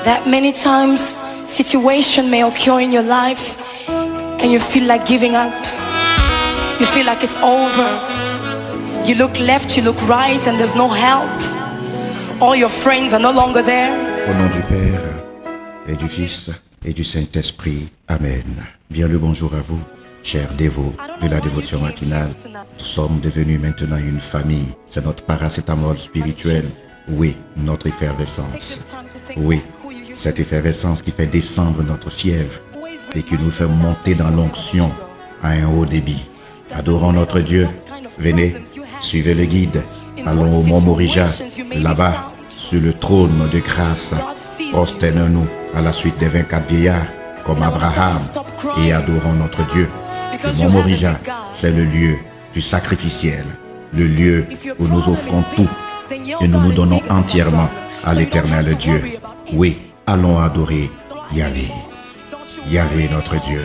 That many times situation may occur in your life and you feel like giving up. You feel like it's over. You look left, you look right and there's no help. All your friends are no longer there. Au nom du Père et du Fils et du Saint-Esprit. Amen. Bien le bonjour à vous, chers dévots de la dévotion matinale. Nous sommes devenus maintenant une famille. C'est notre paracétamol spirituel. Oui, notre effervescence. Oui, cette effervescence qui fait descendre notre fièvre et qui nous fait monter dans l'onction à un haut débit. Adorons notre Dieu. Venez, suivez le guide. Allons au mont Morija, là-bas, sur le trône de grâce. Prosternons-nous à la suite des 24 vieillards, comme Abraham, et adorons notre Dieu. Le mont Morija, c'est le lieu du sacrificiel, le lieu où nous offrons tout et nous nous donnons entièrement à l'Éternel Dieu. Oui, allons adorer Yahvé. Yahvé notre Dieu.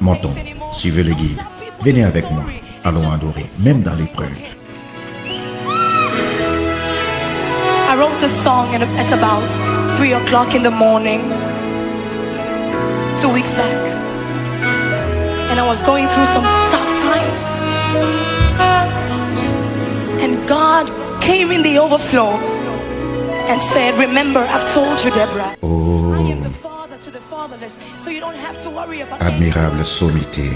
Montons, suivez le guide. Venez avec moi, allons adorer, même dans l'épreuve. I wrote this song and it's about 3 o'clock in the morning 2 weeks back, and I was going through some tough times, and God came in the overflow and said, remember, I've told you, Deborah, Oh, I am the father to the fatherless, so you don't have to worry about admirable sommité.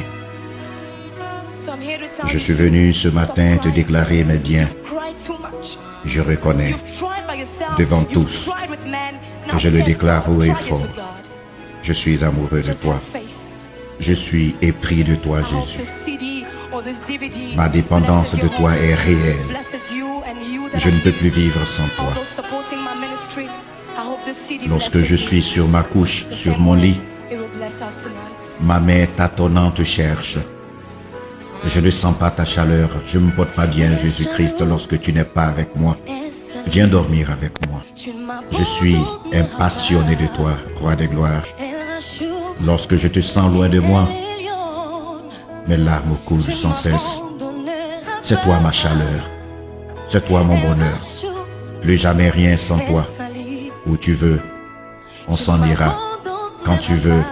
So I'm here to tell Je you, suis venu ce matin te déclarer mes biens. you've cried too much. Je reconnais You've tried by yourself. devant You've tous tried with men. que Now je le test déclare God. haut et Try it fort. with God. Je suis amoureux de Just toi. have faith. Je suis épris de toi, I hope Jésus. this CD or this DVD Ma dépendance blesses de your toi home, est réelle. blesses you and you that Je ne are peux plus vivre sans all toi. those supporting my ministry. I hope this CD Lorsque blesses je you. suis sur ma couche, The sur same mon way lit, it will bless us tonight. ma main tâtonnante cherche. Je ne sens pas ta chaleur. Je me porte pas bien, Jésus-Christ, lorsque tu n'es pas avec moi. Viens dormir avec moi. Je suis impassionné de toi, Roi des gloires. Lorsque je te sens loin de moi, mes larmes coulent sans cesse. C'est toi ma chaleur. C'est toi mon bonheur. Plus jamais rien sans toi. Où tu veux, on s'en ira. Quand tu veux,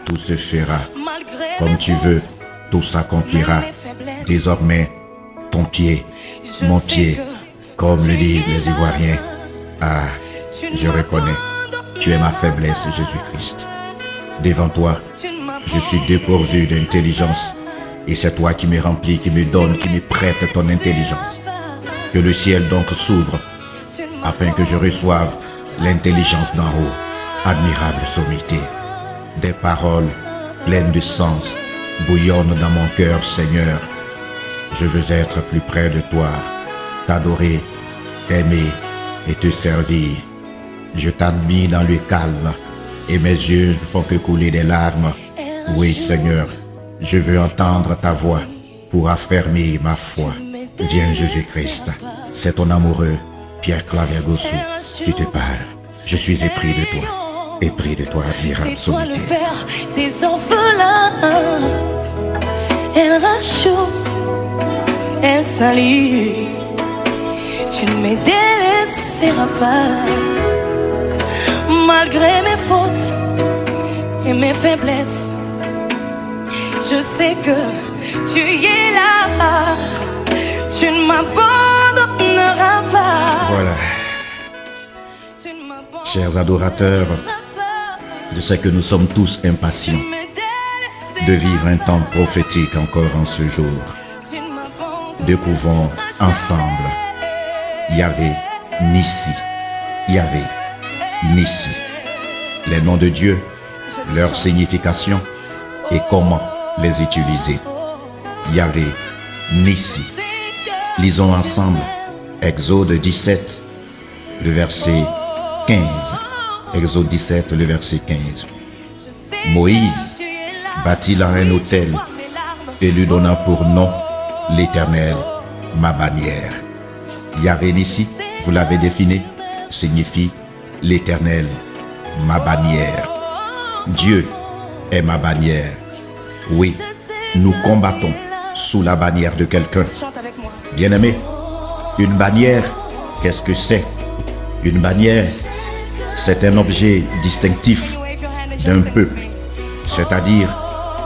tout se fera. Comme tu veux, tout s'accomplira. Désormais, ton pied, mon pied, comme le disent les Ivoiriens. Ah, je reconnais, tu es ma faiblesse, Jésus-Christ. Devant toi, je suis dépourvu d'intelligence. Et c'est toi qui me remplis, qui me donne, qui me prête ton intelligence. Que le ciel donc s'ouvre, afin que je reçoive l'intelligence d'en haut. Admirable sommité. Des paroles pleines de sens bouillonnent dans mon cœur, Seigneur. Je veux être plus près de toi, t'adorer, t'aimer et te servir. Je t'admire dans le calme et mes yeux ne font que couler des larmes. Oui, Seigneur, je veux entendre ta voix pour affermir ma foi. Viens, Jésus-Christ, c'est ton amoureux, Pierre Claver Gossou, qui te parle. Je suis épris de toi, admirable C'est toi le sommité. père des orphelins. El Rachou, El Sali. Tu ne me délaisseras pas. Malgré mes fautes et mes faiblesses, je sais que tu es là. Tu ne m'abandonneras pas. Voilà, Tu ne m'abandonneras chers adorateurs, je sais que nous sommes tous impatients de vivre un temps prophétique encore en ce jour. Découvrons ensemble Yahvé Nissi. Yahvé Nissi. Les noms de Dieu, leur signification et comment les utiliser. Yahvé Nissi. Lisons ensemble Exode 17, le verset 15. Exode 17, le verset 15. Moïse bâtit là un autel et lui donna pour nom l'Éternel, ma bannière. Yahvé Nissi, vous l'avez défini, signifie l'Éternel, ma bannière. Dieu est ma bannière. Oui, nous combattons sous la bannière de quelqu'un. Chante avec moi. Bien-aimé, une bannière, qu'est-ce que c'est? Une bannière, c'est un objet distinctif Wave your hand and just d'un say, peuple, c'est-à-dire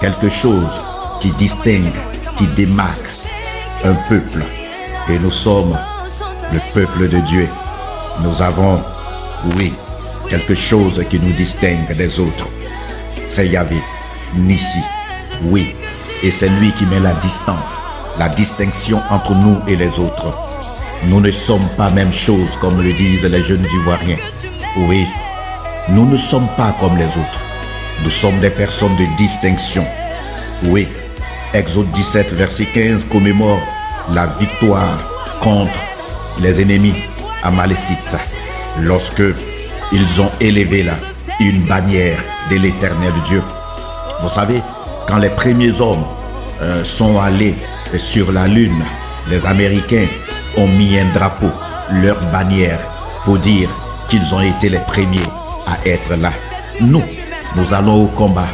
quelque chose qui distingue, qui démarque un peuple. Et nous sommes le peuple de Dieu. Nous avons, oui, quelque chose qui nous distingue des autres. C'est Yahvé, Nissi, oui. Et c'est lui qui met la distance, la distinction entre nous et les autres. Nous ne sommes pas même chose comme le disent les jeunes Ivoiriens. Oui, nous ne sommes pas comme les autres. Nous sommes des personnes de distinction. Oui, Exode 17, verset 15 commémore la victoire contre les ennemis amalécites lorsque ils ont élevé là une bannière de l'éternel Dieu. Vous savez, quand les premiers hommes sont allés sur la lune, les Américains ont mis un drapeau, leur bannière, pour dire qu'ils ont été les premiers à être là. Nous allons au combat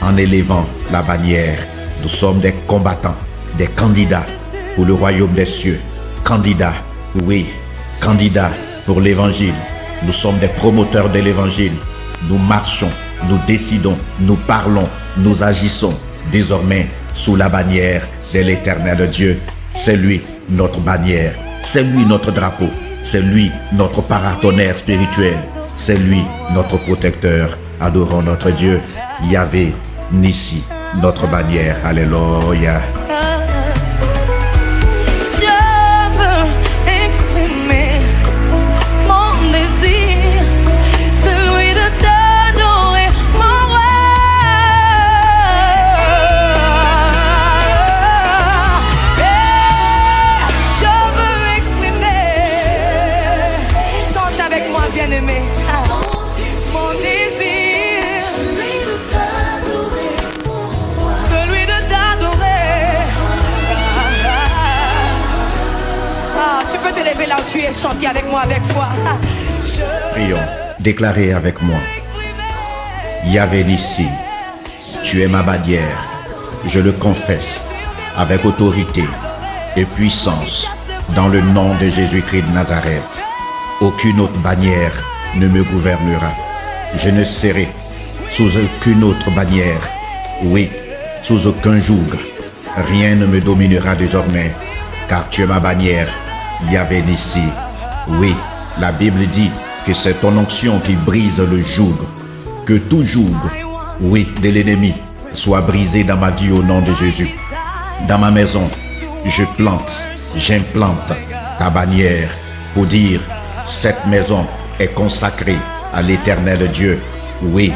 en élevant la bannière. Nous sommes des combattants, des candidats pour le royaume des cieux. Candidats, oui, candidats pour l'évangile. Nous sommes des promoteurs de l'évangile. Nous marchons, nous décidons, nous parlons, nous agissons désormais sous la bannière de l'éternel Dieu. C'est lui notre bannière, c'est lui notre drapeau, c'est lui notre paratonnerre spirituel, c'est lui notre protecteur. Adorons notre Dieu, Yahvé, Nissi, notre bannière. Alléluia. Je veux exprimer mon désir, celui de t'adorer, mon roi. Je veux exprimer. Chante avec moi, bien-aimé. Mon désir, celui de t'adorer. Tu peux te lever là où tu es, chanter avec moi avec foi. Prions, déclarez avec moi. Yahvé Nissi, tu es ma bannière. Je le confesse avec autorité et puissance dans le nom de Jésus-Christ de Nazareth. Aucune autre bannière ne me gouvernera. Je ne serai sous aucune autre bannière. Oui, sous aucun joug. Rien ne me dominera désormais, car tu es ma bannière, Yahvé Nissi. Oui, la Bible dit que c'est ton onction qui brise le joug. Que tout joug, oui, de l'ennemi, soit brisé dans ma vie au nom de Jésus. Dans ma maison, j'implante ta bannière pour dire, cette maison est consacrée à l'éternel Dieu. Oui,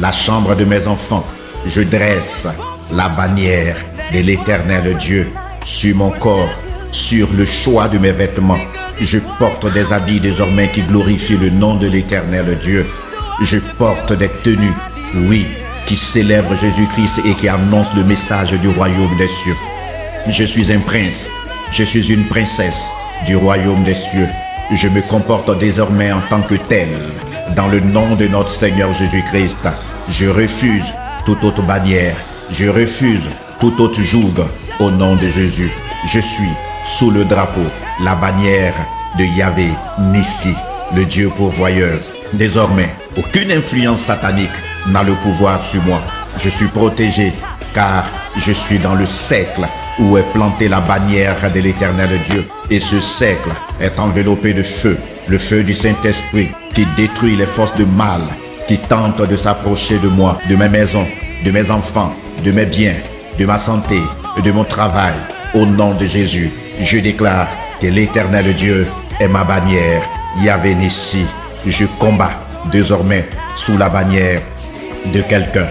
la chambre de mes enfants, je dresse la bannière de l'éternel Dieu sur mon corps, sur le choix de mes vêtements. Je porte des habits désormais qui glorifient le nom de l'éternel Dieu. Je porte des tenues, oui, qui célèbrent Jésus-Christ et qui annoncent le message du royaume des cieux. Je suis un prince, je suis une princesse du royaume des cieux. Je me comporte désormais en tant que tel. Dans le nom de notre Seigneur Jésus-Christ, je refuse toute autre bannière. Je refuse toute autre joug au nom de Jésus. Je suis sous le drapeau, la bannière de Yahvé Nissi, le Dieu pourvoyeur. Désormais, aucune influence satanique n'a le pouvoir sur moi. Je suis protégé car je suis dans le cercle où est plantée la bannière de l'éternel Dieu. Et ce cercle est enveloppé de feu, le feu du Saint-Esprit qui détruit les forces de mal qui tentent de s'approcher de moi, de ma maison, de mes enfants, de mes biens, de ma santé et de mon travail. Au nom de Jésus, je déclare que l'éternel Dieu est ma bannière, Yahvé Nissi. Je combats désormais sous la bannière de quelqu'un.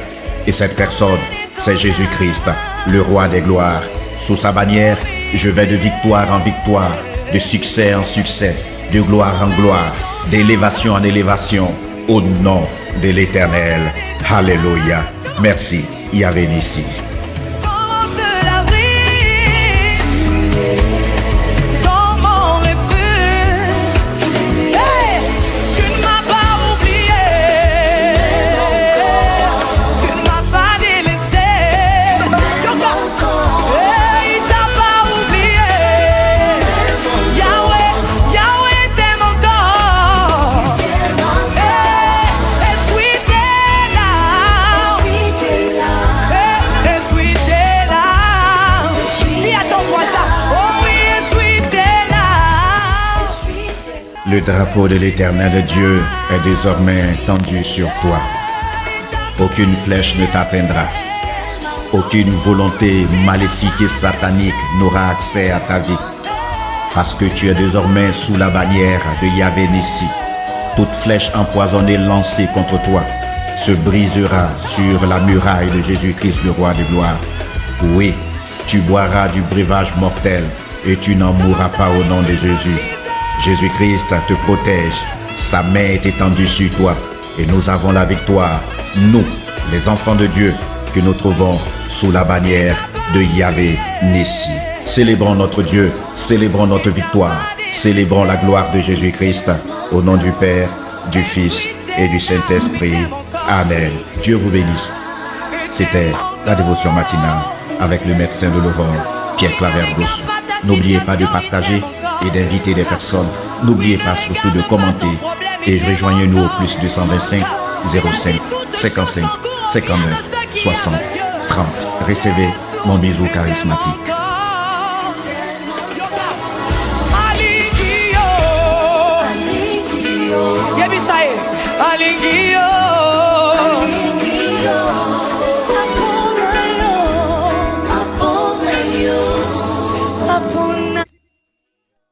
Et cette personne, c'est Jésus-Christ, le roi des gloires. Sous sa bannière, je vais de victoire en victoire, de succès en succès, de gloire en gloire, d'élévation en élévation, au nom de l'Éternel. Alléluia. Merci, Yahvé Nissi. Le drapeau de l'Éternel Dieu est désormais tendu sur toi. Aucune flèche ne t'atteindra. Aucune volonté maléfique et satanique n'aura accès à ta vie. Parce que tu es désormais sous la bannière de Yahvé Nissi. Toute flèche empoisonnée lancée contre toi se brisera sur la muraille de Jésus-Christ, le roi de gloire. Oui, tu boiras du breuvage mortel et tu n'en mourras pas au nom de Jésus. Jésus-Christ te protège, sa main est étendue sur toi et nous avons la victoire, nous, les enfants de Dieu, que nous trouvons sous la bannière de Yahvé Nissi. Célébrons notre Dieu, célébrons notre victoire, célébrons la gloire de Jésus-Christ, au nom du Père, du Fils et du Saint-Esprit. Amen. Dieu vous bénisse. C'était la dévotion matinale avec le médecin de l'aurore, Pierre Claver Gossu. N'oubliez pas de partager et d'inviter des personnes. N'oubliez pas surtout de commenter et rejoignez-nous au plus 225 05 55 59 60 30. Recevez mon bisou charismatique.